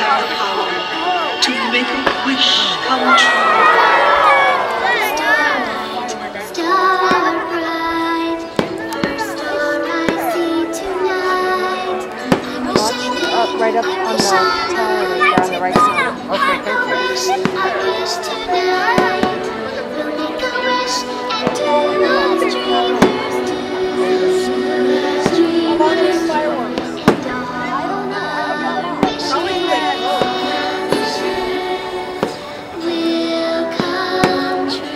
have the power to make a wish come true. Right up on the tower, there on the right side. Okay, thank you. I wish tonight we'll make a wish and do as dreamers do. As dreamers do. And all our wishes will come true.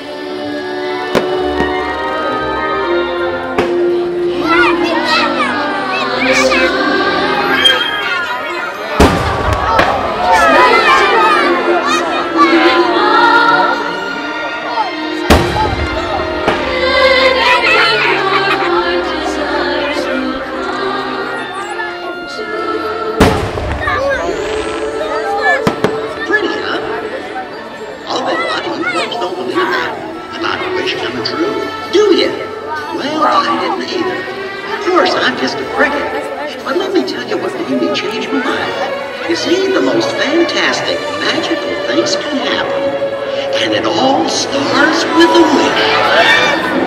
Coming true. Do you? Well, I didn't either. Of course, I'm just a cricket. But let me tell you what made me change my mind. You see, the most fantastic, magical things can happen. And it all starts with a wish.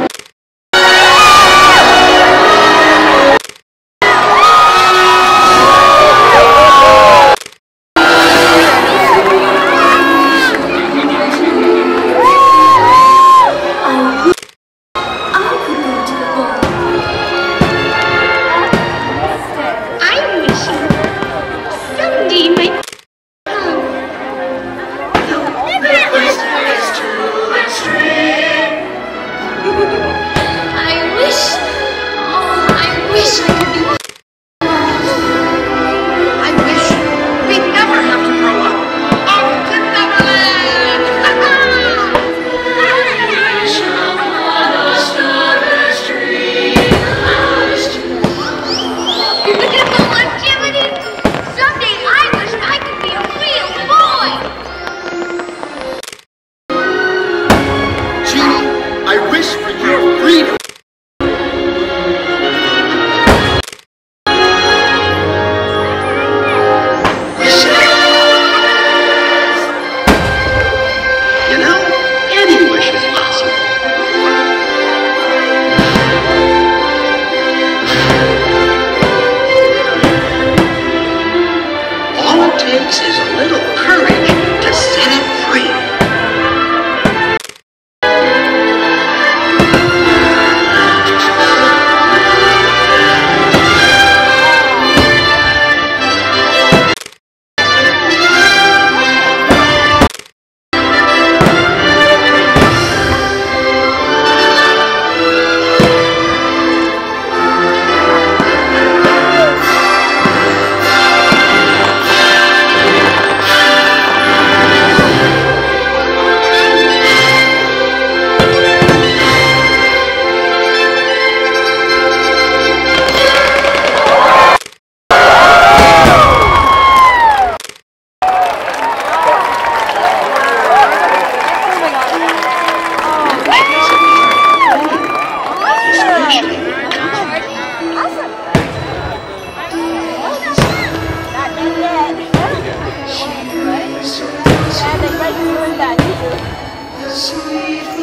Is a little courage to set it free. Sweet